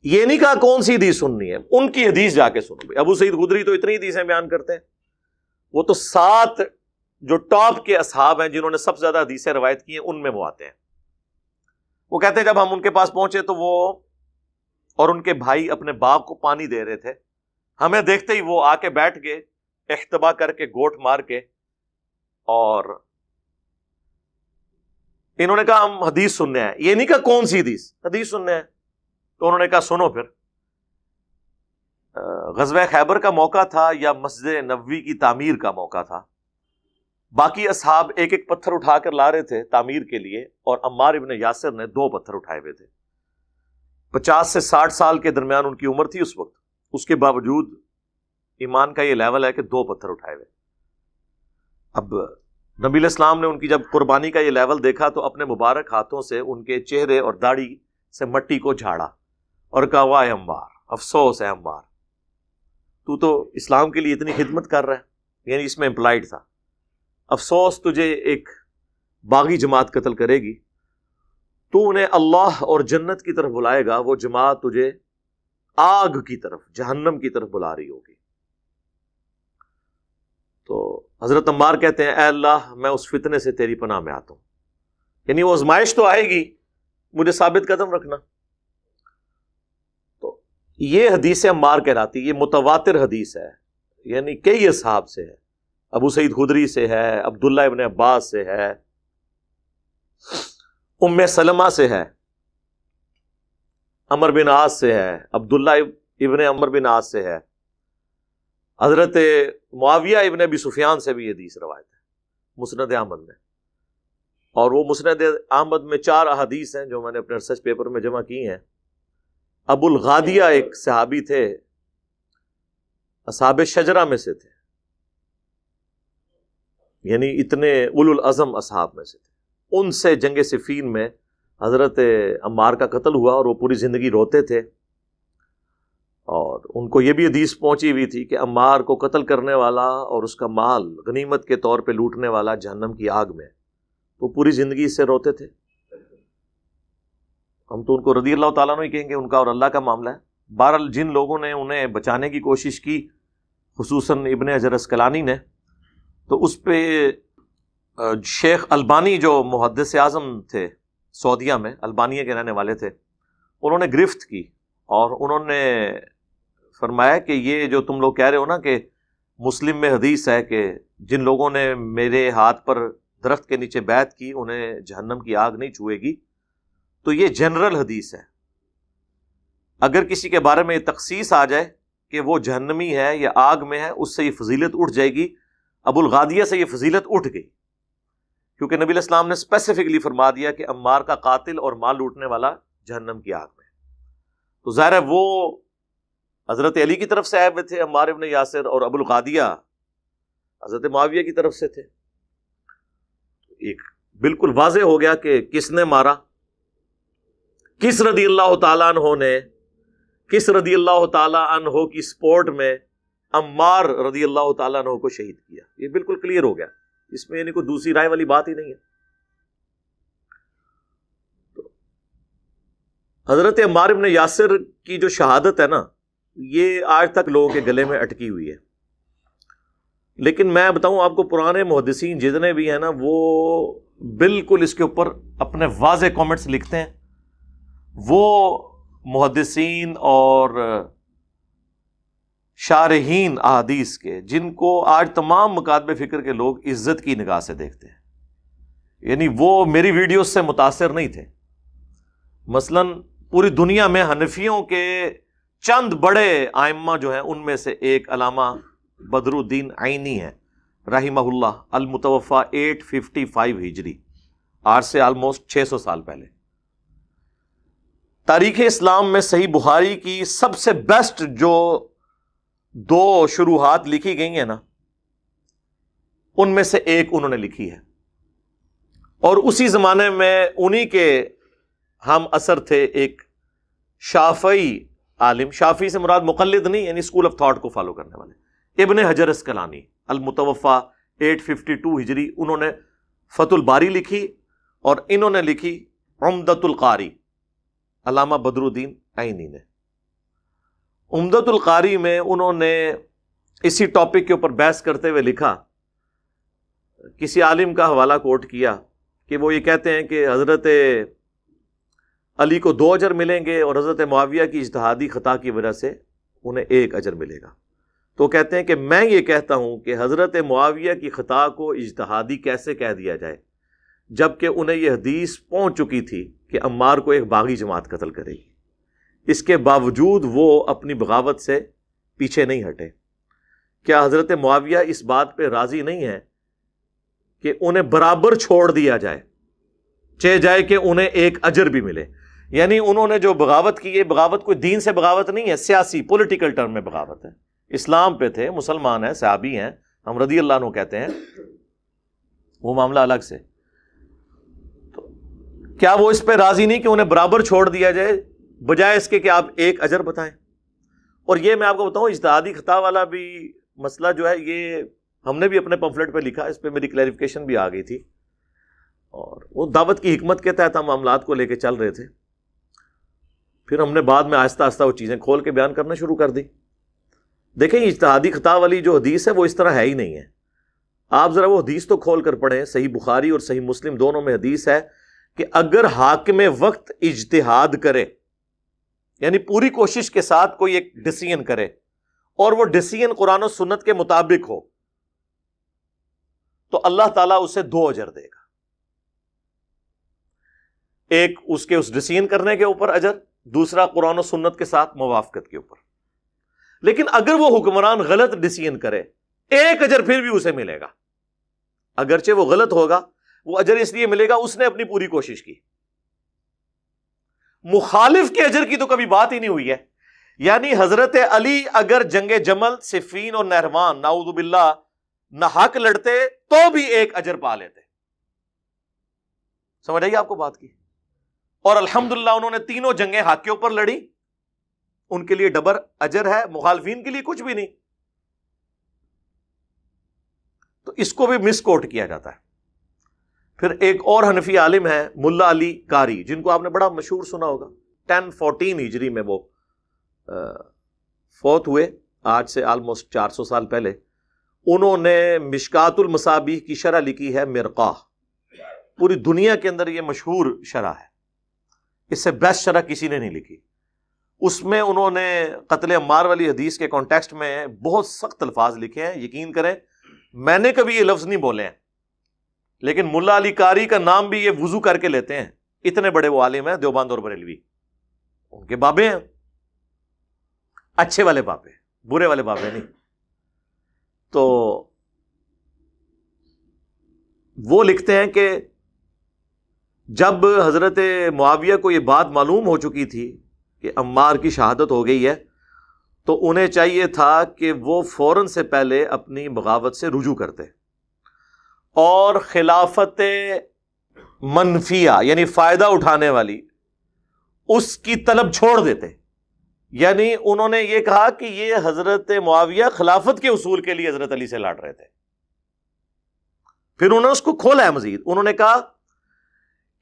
یہ نہیں کہا کون سی حدیث سننی ہے، ان کی حدیث جا کے سنو۔ ابو سعید خدری تو اتنی حدیثیں بیان کرتے ہیں، وہ تو 7 جو ٹاپ کے اصحاب ہیں جنہوں نے سب سے زیادہ حدیثیں روایت کی ہیں ان میں وہ آتے ہیں۔ وہ کہتے ہیں جب ہم ان کے پاس پہنچے تو وہ اور ان کے بھائی اپنے باغ کو پانی دے رہے تھے، ہمیں دیکھتے ہی وہ آ کے بیٹھ گئے، احتبا کر کے گوٹ مار کے، اور انہوں نے کہا ہم حدیث سننے ہیں۔ یہ نہیں کہا کون سی حدیث سننے ہیں، تو انہوں نے کہا سنو پھر۔ غزوہ خیبر کا موقع تھا یا مسجد نبوی کی تعمیر کا موقع تھا، باقی اصحاب ایک ایک پتھر اٹھا کر لا رہے تھے تعمیر کے لیے، اور عمار ابن یاسر نے 2 پتھر اٹھائے ہوئے تھے۔ 50 سے 60 سال کے درمیان ان کی عمر تھی اس وقت، اس کے باوجود ایمان کا یہ لیول ہے کہ 2 پتھر اٹھائے ہوئے۔ اب نبی علیہ السلام نے ان کی جب قربانی کا یہ لیول دیکھا تو اپنے مبارک ہاتھوں سے ان کے چہرے اور داڑھی سے مٹی کو جھاڑا اور کہا واہ عمار، افسوس ہے عمار، تو اسلام کے لیے اتنی خدمت کر رہا ہے، یعنی اس میں امپلائڈ تھا، افسوس تجھے ایک باغی جماعت قتل کرے گی، تو انہیں اللہ اور جنت کی طرف بلائے گا، وہ جماعت تجھے آگ کی طرف، جہنم کی طرف بلا رہی ہوگی۔ تو حضرت عمار کہتے ہیں اے اللہ میں اس فتنے سے تیری پناہ میں آتا ہوں، یعنی وہ آزمائش تو آئے گی، مجھے ثابت قدم رکھنا۔ تو یہ حدیث عمار کہلاتی، یہ متواتر حدیث ہے، یعنی کئی اصحاب سے ہے، ابو سعید خدری سے ہے، عبداللہ ابن عباس سے ہے، ام سلمہ سے ہے، عمر بن عاص سے ہے، عبداللہ ابن عمر بن عاص سے ہے، حضرت معاویہ ابن ابی سفیان سے بھی یہ حدیث روایت ہے مسند احمد میں، اور وہ مسند احمد میں 4 احادیث ہیں جو میں نے اپنے ریسرچ پیپر میں جمع کی ہیں۔ ابو الغادیہ ایک صحابی تھے، اصحاب شجرہ میں سے تھے، یعنی اتنے اولو العزم اصحاب میں سے تھے، ان سے جنگ صفین میں حضرت عمار کا قتل ہوا اور وہ پوری زندگی روتے تھے، اور ان کو یہ بھی حدیث پہنچی ہوئی تھی کہ عمار کو قتل کرنے والا اور اس کا مال غنیمت کے طور پہ لوٹنے والا جہنم کی آگ میں، وہ پوری زندگی اس سے روتے تھے۔ ہم تو ان کو رضی اللہ تعالیٰ عنہ ہی کہیں گے، ان کا اور اللہ کا معاملہ ہے۔ بہرحال جن لوگوں نے انہیں بچانے کی کوشش کی، خصوصاً ابن حجر اسقلانی نے، تو اس پہ شیخ البانی جو محدث اعظم تھے سعودیہ میں، البانیہ کے رہنے والے تھے، انہوں نے گرفت کی اور انہوں نے فرمایا کہ یہ جو تم لوگ کہہ رہے ہو نا کہ مسلم میں حدیث ہے کہ جن لوگوں نے میرے ہاتھ پر درخت کے نیچے بیعت کی انہیں جہنم کی آگ نہیں چھوئے گی، تو یہ جنرل حدیث ہے، اگر کسی کے بارے میں یہ تخصیص آ جائے کہ وہ جہنمی ہے یا آگ میں ہے، اس سے یہ فضیلت اٹھ جائے گی۔ ابو الغادیہ سے یہ فضیلت اٹھ گئی، کیونکہ نبی علیہ السلام نے اسپیسیفکلی فرما دیا کہ عمار کا قاتل اور مال لوٹنے والا جہنم کی آگ میں۔ تو ظاہر ہے وہ حضرت علی کی طرف سے آئے ہوئے تھے عمار ابن یاسر، اور ابو الغادیہ حضرت معاویہ کی طرف سے تھے۔ ایک بالکل واضح ہو گیا کہ کس نے مارا، کس رضی اللہ تعالیٰ عنہ نے کس رضی اللہ تعالی عنہ کی سپورٹ میں عمار رضی اللہ تعالیٰ عنہ کو شہید کیا. یہ بالکل کلیئر ہو گیا, اس میں یعنی کوئی دوسری رائے والی بات ہی نہیں ہے. تو حضرت عمار بن یاسر کی جو شہادت ہے نا, یہ آج تک لوگوں کے گلے میں اٹکی ہوئی ہے. لیکن میں بتاؤں آپ کو, پرانے محدثین جتنے بھی ہیں نا, وہ بالکل اس کے اوپر اپنے واضح کامنٹس لکھتے ہیں. وہ محدثین اور شارحین احادیث کے جن کو آج تمام مکاتب فکر کے لوگ عزت کی نگاہ سے دیکھتے ہیں, یعنی وہ میری ویڈیوز سے متاثر نہیں تھے. مثلاً پوری دنیا میں حنفیوں کے چند بڑے ائمہ جو ہیں, ان میں سے ایک علامہ بدر الدین عینی ہے رحمہ اللہ, المتوفا 855 ہجری, آج سے آلموسٹ 600 سال پہلے. تاریخ اسلام میں صحیح بخاری کی سب سے بیسٹ جو 2 شروحات لکھی گئی ہیں نا, ان میں سے ایک انہوں نے لکھی ہے. اور اسی زمانے میں انہی کے ہم اثر تھے ایک شافعی عالم, شافعی سے مراد مقلد نہیں, یعنی اسکول آف تھاٹ کو فالو کرنے والے, ابن حجر اسقلانی المتوفا 852 ہجری. انہوں نے فتح الباری لکھی, اور انہوں نے لکھی عمدۃ القاری, علامہ بدر الدین عینی نے. عمدۃ القاری میں انہوں نے اسی ٹاپک کے اوپر بحث کرتے ہوئے لکھا, کسی عالم کا حوالہ کوٹ کیا کہ وہ یہ کہتے ہیں کہ حضرت علی کو 2 اجر ملیں گے, اور حضرت معاویہ کی اجتہادی خطا کی وجہ سے انہیں 1 اجر ملے گا. تو کہتے ہیں کہ میں یہ کہتا ہوں کہ حضرت معاویہ کی خطا کو اجتہادی کیسے کہہ دیا جائے, جبکہ انہیں یہ حدیث پہنچ چکی تھی کہ عمار کو ایک باغی جماعت قتل کرے گی. اس کے باوجود وہ اپنی بغاوت سے پیچھے نہیں ہٹے. کیا حضرت معاویہ اس بات پہ راضی نہیں ہے کہ انہیں برابر چھوڑ دیا جائے, چاہے جائے کہ انہیں 1 اجر بھی ملے؟ یعنی انہوں نے جو بغاوت کی ہے, بغاوت کوئی دین سے بغاوت نہیں ہے, سیاسی پولیٹیکل ٹرم میں بغاوت ہے. اسلام پہ تھے, مسلمان ہیں, صحابی ہیں, ہم رضی اللہ عنہ کہتے ہیں, وہ معاملہ الگ سے. تو کیا وہ اس پہ راضی نہیں کہ انہیں برابر چھوڑ دیا جائے, بجائے اس کے کہ آپ 1 اجر بتائیں؟ اور یہ میں آپ کو بتاؤں, اجتہادی خطا والا بھی مسئلہ جو ہے, یہ ہم نے بھی اپنے پمفلٹ پہ لکھا, اس پہ میری کلیریفیکیشن بھی آ گئی تھی, اور وہ دعوت کی حکمت کے تحت ہم معاملات کو لے کے چل رہے تھے. پھر ہم نے بعد میں آہستہ آہستہ وہ چیزیں کھول کے بیان کرنا شروع کر دی. دیکھیں, اجتہادی خطا والی جو حدیث ہے وہ اس طرح ہے ہی نہیں ہے. آپ ذرا وہ حدیث تو کھول کر پڑھیں, صحیح بخاری اور صحیح مسلم دونوں میں حدیث ہے کہ اگر حاکم وقت اجتہاد کرے, یعنی پوری کوشش کے ساتھ کوئی ایک ڈیسیژن کرے, اور وہ ڈیسیژن قرآن و سنت کے مطابق ہو, تو اللہ تعالیٰ اسے 2 اجر دے گا. ایک اس کے اس ڈیسیژن کرنے کے اوپر اجر, دوسرا قرآن و سنت کے ساتھ موافقت کے اوپر. لیکن اگر وہ حکمران غلط ڈیسیژن کرے, 1 اجر پھر بھی اسے ملے گا, اگرچہ وہ غلط ہوگا. وہ اجر اس لیے ملے گا اس نے اپنی پوری کوشش کی. مخالف کے اجر کی تو کبھی بات ہی نہیں ہوئی ہے. یعنی حضرت علی اگر جنگ جمل, صفین اور نہروان نعوذ باللہ نہ حق لڑتے تو بھی 1 اجر پا لیتے. سمجھ آئیے آپ کو بات کی؟ اور الحمدللہ انہوں نے تینوں جنگیں حق کے اوپر لڑی, ان کے لیے ڈبل اجر ہے, مخالفین کے لیے کچھ بھی نہیں. تو اس کو بھی مس کوٹ کیا جاتا ہے. پھر ایک اور حنفی عالم ہے ملا علی قاری, جن کو آپ نے بڑا مشہور سنا ہوگا. 1014 ہجری میں وہ فوت ہوئے, آج سے آلموسٹ 400 سال پہلے. انہوں نے مشکات المصابیح کی شرح لکھی ہے, مرقاہ. پوری دنیا کے اندر یہ مشہور شرح ہے, اس سے بیسٹ شرح کسی نے نہیں لکھی. اس میں انہوں نے قتل عمار والی حدیث کے کانٹیکسٹ میں بہت سخت الفاظ لکھے ہیں. یقین کریں میں نے کبھی یہ لفظ نہیں بولے ہیں, لیکن ملا علی قاری کا نام بھی یہ وضو کر کے لیتے ہیں. اتنے بڑے وہ عالم ہیں, دیوبند اور بریلوی. ان کے بابے ہیں, اچھے والے بابے, برے والے بابے نہیں. تو وہ لکھتے ہیں کہ جب حضرت معاویہ کو یہ بات معلوم ہو چکی تھی کہ عمار کی شہادت ہو گئی ہے, تو انہیں چاہیے تھا کہ وہ فوراً سے پہلے اپنی بغاوت سے رجوع کرتے اور خلافت منفیہ یعنی فائدہ اٹھانے والی اس کی طلب چھوڑ دیتے. یعنی انہوں نے یہ کہا کہ یہ حضرت معاویہ خلافت کے اصول کے لیے حضرت علی سے لڑ رہے تھے. پھر انہوں نے اس کو کھولا ہے مزید. انہوں نے کہا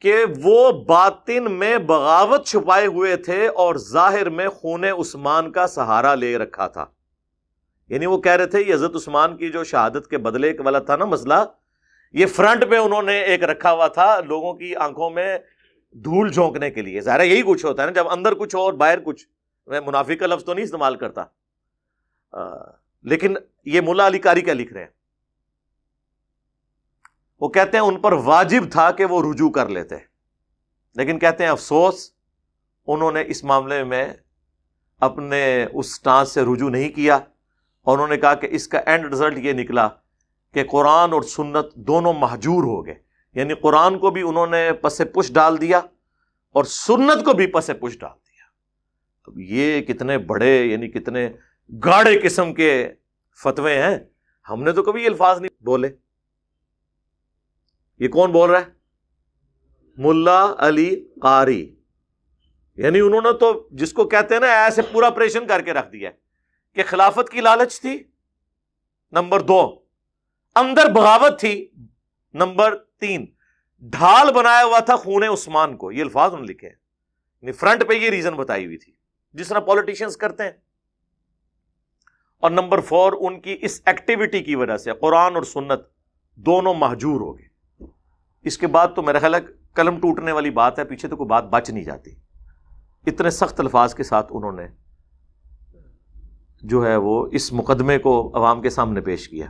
کہ وہ باطن میں بغاوت چھپائے ہوئے تھے اور ظاہر میں خون عثمان کا سہارا لے رکھا تھا. یعنی وہ کہہ رہے تھے یہ حضرت عثمان کی جو شہادت کے بدلے والا تھا نا مسئلہ، یہ فرنٹ پہ انہوں نے ایک رکھا ہوا تھا لوگوں کی آنکھوں میں دھول جھونکنے کے لیے. ظاہر یہی کچھ ہوتا ہے نا، جب اندر کچھ اور باہر کچھ. میں منافق کا لفظ تو نہیں استعمال کرتا، لیکن یہ ملا علی قاری کیا لکھ رہے ہیں. وہ کہتے ہیں ان پر واجب تھا کہ وہ رجوع کر لیتے، لیکن کہتے ہیں افسوس انہوں نے اس معاملے میں اپنے اس سٹانس سے رجوع نہیں کیا، اور انہوں نے کہا کہ اس کا اینڈ رزلٹ یہ نکلا کہ قرآن اور سنت دونوں مہجور ہو گئے. یعنی قرآن کو بھی انہوں نے پس پش ڈال دیا اور سنت کو بھی پس پش ڈال دیا. اب یہ کتنے بڑے، یعنی کتنے گاڑے قسم کے فتوے ہیں. ہم نے تو کبھی یہ الفاظ نہیں بولے. یہ کون بول رہا ہے؟ ملا علی قاری. یعنی انہوں نے تو جس کو کہتے ہیں نا ایسے پورا آپریشن کر کے رکھ دیا کہ خلافت کی لالچ تھی، نمبر 2 اندر بغاوت تھی، نمبر 3 ڈھال بنایا ہوا تھا خون عثمان کو. یہ الفاظ انہوں نے لکھے ہیں. یعنی فرنٹ پہ یہ ریزن بتائی ہوئی تھی جس طرح پولیٹیشینز کرتے ہیں. اور نمبر 4 ان کی اس ایکٹیویٹی کی وجہ سے قرآن اور سنت دونوں مہجور ہو گئے. اس کے بعد تو میرا خیال ہے قلم ٹوٹنے والی بات ہے، پیچھے تو کوئی بات بچ نہیں جاتی. اتنے سخت الفاظ کے ساتھ انہوں نے جو ہے وہ اس مقدمے کو عوام کے سامنے پیش کیا.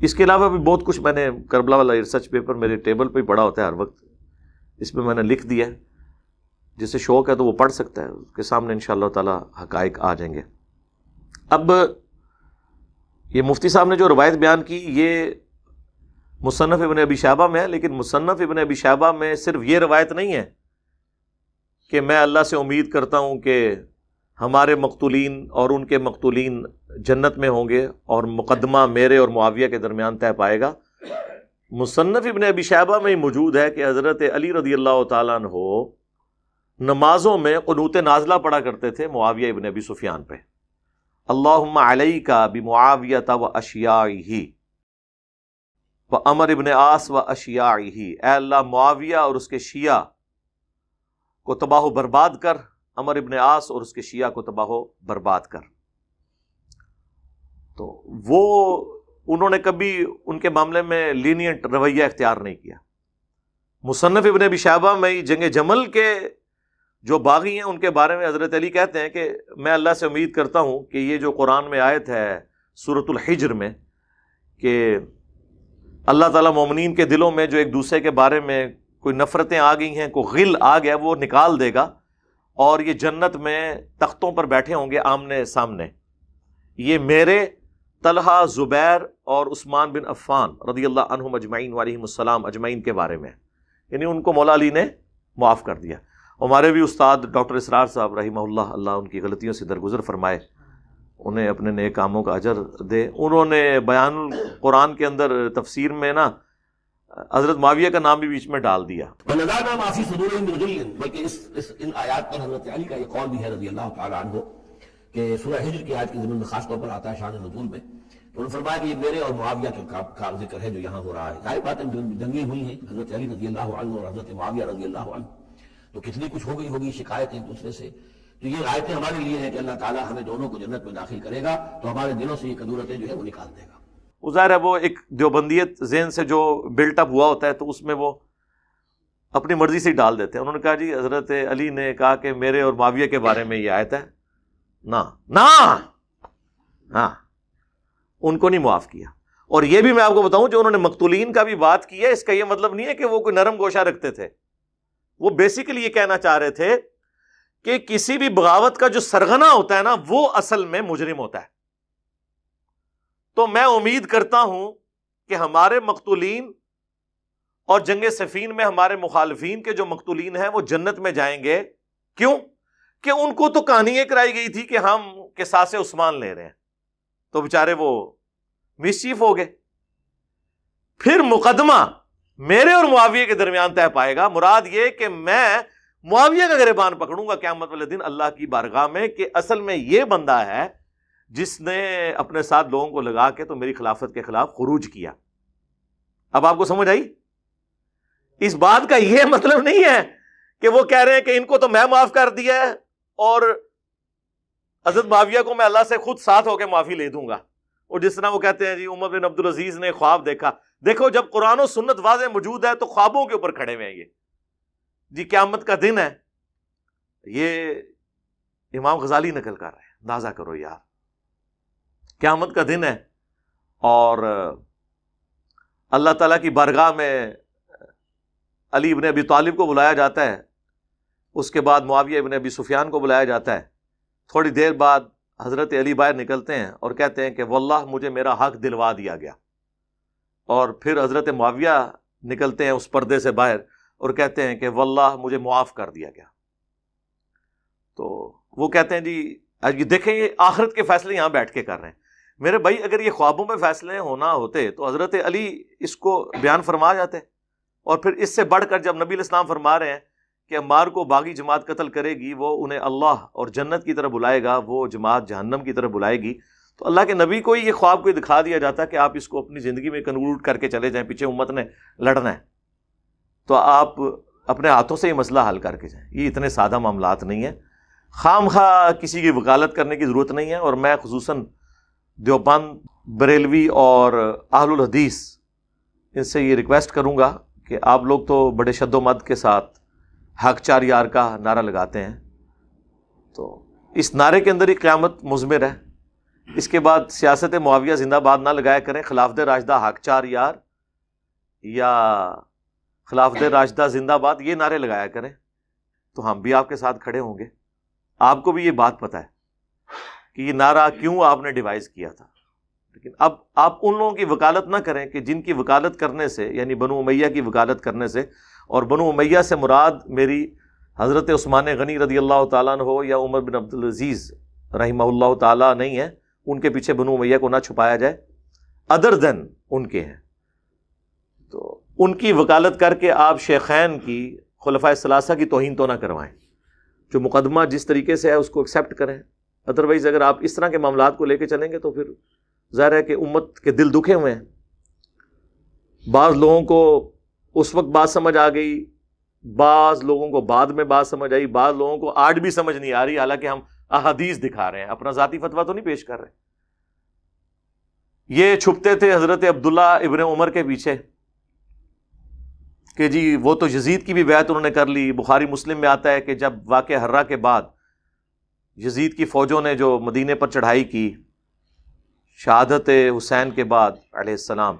اس کے علاوہ بھی بہت کچھ میں نے کربلا والا ریسرچ پیپر میرے ٹیبل پہ ہی پڑھا ہوتا ہے ہر وقت. اس پہ میں نے لکھ دیا ہے، جسے شوق ہے تو وہ پڑھ سکتا ہے. اس کے سامنے انشاءاللہ تعالی حقائق آ جائیں گے. اب یہ مفتی صاحب نے جو روایت بیان کی یہ مصنف ابن ابی شیبہ میں ہے، لیکن مصنف ابن ابی شیبہ میں صرف یہ روایت نہیں ہے کہ میں اللہ سے امید کرتا ہوں کہ ہمارے مقتولین اور ان کے مقتولین جنت میں ہوں گے اور مقدمہ میرے اور معاویہ کے درمیان طے پائے گا. مصنف ابن ابی شیبہ میں ہی موجود ہے کہ حضرت علی رضی اللہ تعالیٰ عنہ نمازوں میں قنوت نازلہ پڑھا کرتے تھے معاویہ ابن ابی سفیان پہ. اللہم علیک بمعاویۃ و اشیاعہ و عمر ابن عاص و اشیاعہ. اے اللہ معاویہ اور اس کے شیعہ کو تباہ و برباد کر، عمر ابن عاص اور اس کے شیعہ کو تباہ و برباد کر. تو وہ انہوں نے کبھی ان کے معاملے میں لینینٹ رویہ اختیار نہیں کیا. مصنف ابن ابی شیبہ میں جنگ جمل کے جو باغی ہیں ان کے بارے میں حضرت علی کہتے ہیں کہ میں اللہ سے امید کرتا ہوں کہ یہ جو قرآن میں آیت ہے سورۃ الحجر میں کہ اللہ تعالیٰ مومنین کے دلوں میں جو ایک دوسرے کے بارے میں کوئی نفرتیں آ گئی ہیں، کوئی غل آ گیا، وہ نکال دے گا اور یہ جنت میں تختوں پر بیٹھے ہوں گے آمنے سامنے. یہ میرے، طلحہ، زبیر اور عثمان بن عفان رضی اللہ عنہم اجمعین وعلیہم السلام اجمعین کے بارے میں. یعنی ان کو مولا علی نے معاف کر دیا. ہمارے بھی استاد ڈاکٹر اسرار صاحب رحمہ اللہ، اللہ ان کی غلطیوں سے درگزر فرمائے، انہیں اپنے نیک کاموں کا اجر دے. انہوں نے بیان القرآن کے اندر تفسیر میں نا حضرت معاویہ کا نام بھی بیچ میں ڈال دیا. وَنَزَعْنَا مَا فِي صُدُورِهِم مِّن غِلٍّ، بلکہ ان آیات پر حضرت علی کا یہ قول بھی ہے رضی اللہ تعالیٰ عنہ کہ سورہ ہجر کی آیت کی ضمن میں خاص طور پر آتا ہے شان نزول میں. تو انہوں نے فرمایا کہ یہ میرے اور معاویہ کا ذکر ہے جو یہاں ہو رہا ہے. ظاہر بات ہے جنگیں ہوئی ہیں حضرت علی رضی اللہ عنہ اور حضرت معاویہ رضی اللہ عنہ، تو کتنی کچھ ہو گئی ہوگی شکایت ایک دوسرے سے. تو یہ آیتیں ہمارے لیے ہیں کہ اللہ تعالیٰ ہمیں دونوں کو جنت میں داخل کرے گا تو ہمارے دلوں سے یہ کدورتیں جو ہے وہ نکال دے گا. وہ ظاہر ہے وہ ایک دیوبندیت ذہن سے جو بلٹ اپ ہوا ہوتا ہے تو اس میں وہ اپنی مرضی سے ہی ڈال دیتے ہیں. انہوں نے کہا جی حضرت علی نے کہا کہ میرے اور معاویہ کے بارے میں یہ آیت ہے، نہ ہاں ان کو نہیں معاف کیا. اور یہ بھی میں آپ کو بتاؤں جو انہوں نے مقتولین کا بھی بات کی ہے، اس کا یہ مطلب نہیں ہے کہ وہ کوئی نرم گوشہ رکھتے تھے. وہ بیسیکلی یہ کہنا چاہ رہے تھے کہ کسی بھی بغاوت کا جو سرغنہ ہوتا ہے نا وہ اصل میں مجرم ہوتا ہے. تو میں امید کرتا ہوں کہ ہمارے مقتولین اور جنگ صفین میں ہمارے مخالفین کے جو مقتولین ہیں وہ جنت میں جائیں گے. کیوں؟ کہ ان کو تو کہانی یہ کرائی گئی تھی کہ ہم قصاص عثمان لے رہے ہیں، تو بیچارے وہ مسچیف ہو گئے. پھر مقدمہ میرے اور معاویہ کے درمیان طے پائے گا. مراد یہ کہ میں معاویہ کا گریبان پکڑوں گا قیامت والے دن اللہ کی بارگاہ میں کہ اصل میں یہ بندہ ہے جس نے اپنے ساتھ لوگوں کو لگا کے تو میری خلافت کے خلاف خروج کیا. اب آپ کو سمجھ آئی؟ اس بات کا یہ مطلب نہیں ہے کہ وہ کہہ رہے ہیں کہ ان کو تو میں معاف کر دیا ہے اور حضرت معاویہ کو میں اللہ سے خود ساتھ ہو کے معافی لے دوں گا. اور جس طرح وہ کہتے ہیں جی عمر بن عبدالعزیز نے خواب دیکھا. دیکھو جب قرآن و سنت واضح موجود ہے تو خوابوں کے اوپر کھڑے ہوئے ہیں. یہ جی قیامت کا دن ہے، یہ امام غزالی نقل کر رہے ہیں. اندازہ کرو یار، قیامت کا دن ہے اور اللہ تعالیٰ کی بارگاہ میں علی ابن ابی طالب کو بلایا جاتا ہے، اس کے بعد معاویہ ابن ابی سفیان کو بلایا جاتا ہے. تھوڑی دیر بعد حضرت علی باہر نکلتے ہیں اور کہتے ہیں کہ واللہ مجھے میرا حق دلوا دیا گیا. اور پھر حضرت معاویہ نکلتے ہیں اس پردے سے باہر اور کہتے ہیں کہ واللہ مجھے معاف کر دیا گیا. تو وہ کہتے ہیں جی دیکھیں یہ آخرت کے فیصلے یہاں بیٹھ کے کر رہے ہیں. میرے بھائی اگر یہ خوابوں میں فیصلے ہونا ہوتے تو حضرت علی اس کو بیان فرما جاتے. اور پھر اس سے بڑھ کر جب نبی علیہ السلام فرما رہے ہیں کہ عمار کو باغی جماعت قتل کرے گی، وہ انہیں اللہ اور جنت کی طرف بلائے گا، وہ جماعت جہنم کی طرف بلائے گی، تو اللہ کے نبی کو یہ خواب کو دکھا دیا جاتا کہ آپ اس کو اپنی زندگی میں کنکلوڈ کر کے چلے جائیں، پیچھے امت نے لڑنا ہے تو آپ اپنے ہاتھوں سے یہ مسئلہ حل کر کے جائیں. یہ اتنے سادہ معاملات نہیں ہیں. خام خواہ کسی کی وکالت کرنے کی ضرورت نہیں ہے. اور میں خصوصاً دیوبند، بریلوی اور اہل الحدیث ان سے یہ ریکویسٹ کروں گا کہ آپ لوگ تو بڑے شد و مد کے ساتھ حق چار یار کا نعرہ لگاتے ہیں، تو اس نعرے کے اندر ہی قیامت مضمر ہے. اس کے بعد سیاست معاویہ زندہ باد نہ لگایا کریں، خلافت راشدہ حق چار یار یا خلافت راشدہ زندہ باد یہ نعرے لگایا کریں تو ہم بھی آپ کے ساتھ کھڑے ہوں گے. آپ کو بھی یہ بات پتہ ہے کہ یہ نعرہ کیوں آپ نے ڈیوائز کیا تھا. لیکن اب آپ ان لوگوں کی وکالت نہ کریں کہ جن کی وکالت کرنے سے، یعنی بنو امیہ کی وکالت کرنے سے، اور بنو امیہ سے مراد میری حضرت عثمان غنی رضی اللہ تعالیٰ عنہ ہو یا عمر بن عبدالعزیز رحمہ اللہ تعالیٰ نہیں ہے. ان کے پیچھے بنو امیہ کو نہ چھپایا جائے، ادر دین ان کے ہیں. تو ان کی وکالت کر کے آپ شیخین کی، خلفائے ثلاثہ کی توہین تو نہ کروائیں. جو مقدمہ جس طریقے سے ہے اس کو ایکسیپٹ کریں. ادروائز اگر آپ اس طرح کے معاملات کو لے کے چلیں گے تو پھر ظاہر ہے کہ امت کے دل دکھے ہوئے ہیں. بعض لوگوں کو اس وقت بات سمجھ آ گئی، بعض لوگوں کو بعد میں بات سمجھ آئی، بعض لوگوں کو آج بھی سمجھ نہیں آ رہی، حالانکہ ہم احادیث دکھا رہے ہیں، اپنا ذاتی فتویٰ تو نہیں پیش کر رہے. یہ چھپتے تھے حضرت عبداللہ ابن عمر کے پیچھے کہ جی وہ تو یزید کی بھی بیعت انہوں نے کر لی. بخاری مسلم میں آتا ہے کہ جب واقعہ ہرہ کے بعد یزید کی فوجوں نے جو مدینے پر چڑھائی کی شہادت حسین کے بعد علیہ السلام،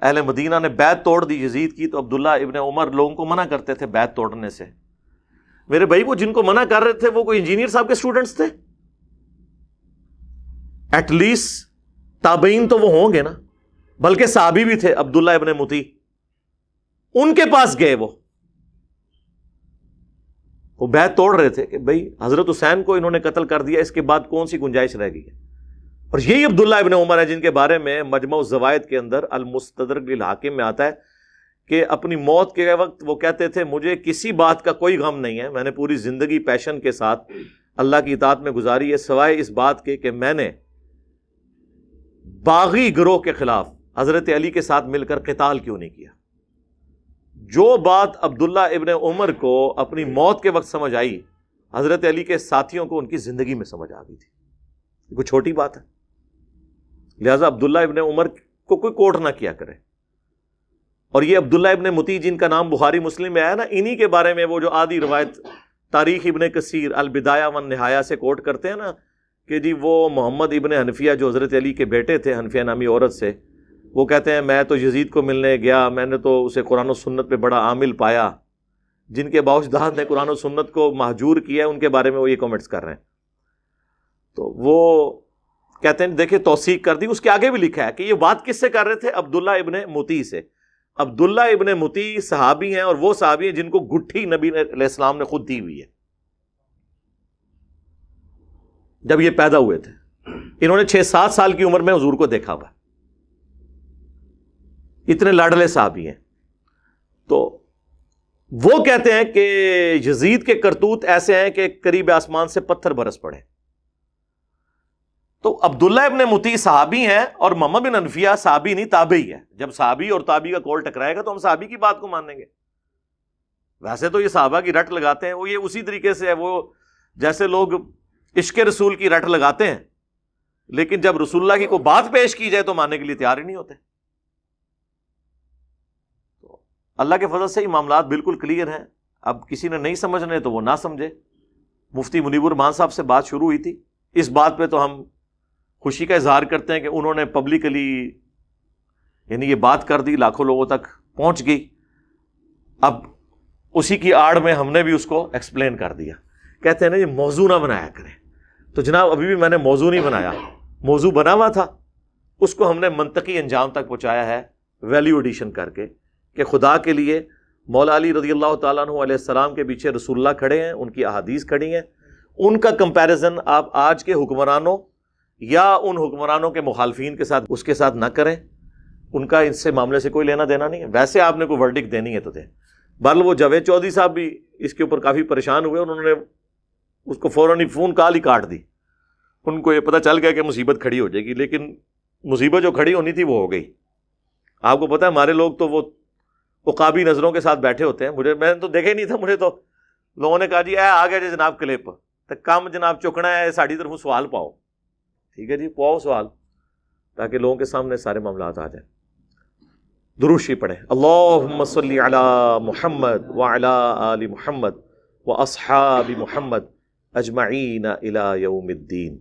اہل مدینہ نے بیعت توڑ دی یزید کی، تو عبداللہ ابن عمر لوگوں کو منع کرتے تھے بیعت توڑنے سے. میرے بھائی وہ جن کو منع کر رہے تھے وہ کوئی انجینئر صاحب کے اسٹوڈنٹس تھے؟ ایٹ لیسٹ تابعین تو وہ ہوں گے نا، بلکہ صحابی بھی تھے. عبداللہ ابن متی ان کے پاس گئے، وہ بیعت توڑ رہے تھے کہ بھائی حضرت حسین کو انہوں نے قتل کر دیا، اس کے بعد کون سی گنجائش رہ گئی ہے. اور یہی عبداللہ ابن عمر ہے جن کے بارے میں مجمع الزوائد کے اندر المستدرک للحاکم میں آتا ہے کہ اپنی موت کے وقت وہ کہتے تھے مجھے کسی بات کا کوئی غم نہیں ہے، میں نے پوری زندگی پیشن کے ساتھ اللہ کی اطاعت میں گزاری ہے، سوائے اس بات کے کہ میں نے باغی گروہ کے خلاف حضرت علی کے ساتھ مل کر قتال کیوں نہیں کیا. جو بات عبداللہ ابن عمر کو اپنی موت کے وقت سمجھ آئی، حضرت علی کے ساتھیوں کو ان کی زندگی میں سمجھ آ گئی تھی. یہ کوئی چھوٹی بات ہے. لہٰذا عبداللہ ابن عمر کو کوئی کوٹ نہ کیا کرے. اور یہ عبداللہ ابن متی جن کا نام بخاری مسلم میں آیا نا، انہی کے بارے میں وہ جو آدھی روایت تاریخ ابن کثیر البدایہ والنہایہ سے کوٹ کرتے ہیں نا کہ جی وہ محمد ابن حنفیہ جو حضرت علی کے بیٹے تھے، حنفیہ نامی عورت سے، وہ کہتے ہیں میں تو یزید کو ملنے گیا، میں نے تو اسے قرآن و سنت پہ بڑا عامل پایا. جن کے باوجداد نے قرآن و سنت کو مہجور کیا ہے ان کے بارے میں وہ یہ کمنٹس کر رہے ہیں. تو وہ کہتے ہیں دیکھیں توثیق کر دی. اس کے آگے بھی لکھا ہے کہ یہ بات کس سے کر رہے تھے؟ عبداللہ ابن متی سے. عبداللہ ابن متی صحابی ہیں، اور وہ صحابی ہیں جن کو گٹھی نبی علیہ السلام نے خود دی ہوئی ہے جب یہ پیدا ہوئے تھے. انہوں نے 6-7 سال کی عمر میں حضور کو دیکھا ہوا. اتنے لاڈلے صحابی ہیں. تو وہ کہتے ہیں کہ یزید کے کرتوت ایسے ہیں کہ قریب آسمان سے پتھر برس پڑے. تو عبداللہ ابن مطیع صحابی ہیں اور محمد بن انفیہ صحابی نہیں تابعی ہے. جب صحابی اور تابعی کا کول ٹکرائے گا تو ہم صحابی کی بات کو مانیں گے. ویسے تو یہ صحابہ کی رٹ لگاتے ہیں, وہ یہ اسی طریقے سے ہے, وہ جیسے لوگ عشق رسول کی رٹ لگاتے ہیں, لیکن جب رسول اللہ کی کوئی بات پیش کی جائے تو ماننے کے لیے تیار ہی نہیں ہوتے. تو اللہ کے فضل سے یہ معاملات بالکل کلیئر ہیں. اب کسی نے نہیں سمجھنے تو وہ نہ سمجھے. مفتی منیب الرحمان صاحب سے بات شروع ہوئی تھی, اس بات پہ تو ہم خوشی کا اظہار کرتے ہیں کہ انہوں نے پبلکلی یعنی یہ بات کر دی, لاکھوں لوگوں تک پہنچ گئی. اب اسی کی آڑ میں ہم نے بھی اس کو ایکسپلین کر دیا. کہتے ہیں نا یہ موضوع نہ بنایا کریں, تو جناب ابھی بھی میں نے موضوع نہیں بنایا, موضوع بنا ہوا تھا, اس کو ہم نے منطقی انجام تک پہنچایا ہے ویلیو ایڈیشن کر کے کہ خدا کے لیے مولا علی رضی اللہ تعالیٰ عنہ علیہ السلام کے پیچھے رسول اللہ کھڑے ہیں, ان کی احادیث کھڑی ہیں, ان کا کمپیریزن آپ آج کے حکمرانوں یا ان حکمرانوں کے مخالفین کے ساتھ اس کے ساتھ نہ کریں. ان کا اس سے معاملے سے کوئی لینا دینا نہیں ہے. ویسے آپ نے کوئی ورڈکٹ دینی ہے تو دیں. بہرحال وہ جاوید چودھری صاحب بھی اس کے اوپر کافی پریشان ہوئے, انہوں نے اس کو فوراً فون کال ہی کاٹ دی. ان کو یہ پتہ چل گیا کہ مصیبت کھڑی ہو جائے گی, لیکن مصیبت جو کھڑی ہونی تھی وہ ہو گئی. آپ کو پتہ ہے ہمارے لوگ تو وہ عقابی نظروں کے ساتھ بیٹھے ہوتے ہیں. میں نے تو دیکھا ہی نہیں تھا, مجھے تو لوگوں نے کہا جی آ گیا جی جناب کلپ, تو کم جناب چکنا ہے ساڑی طرف سوال پاؤ. ٹھیک ہے جی, پاؤ سوال, تاکہ لوگوں کے سامنے سارے معاملات آ جائیں. درود شریف پڑھیں. اللہم صلی علی محمد وعلی آل محمد واصحاب محمد اجمعین الی یوم الدین.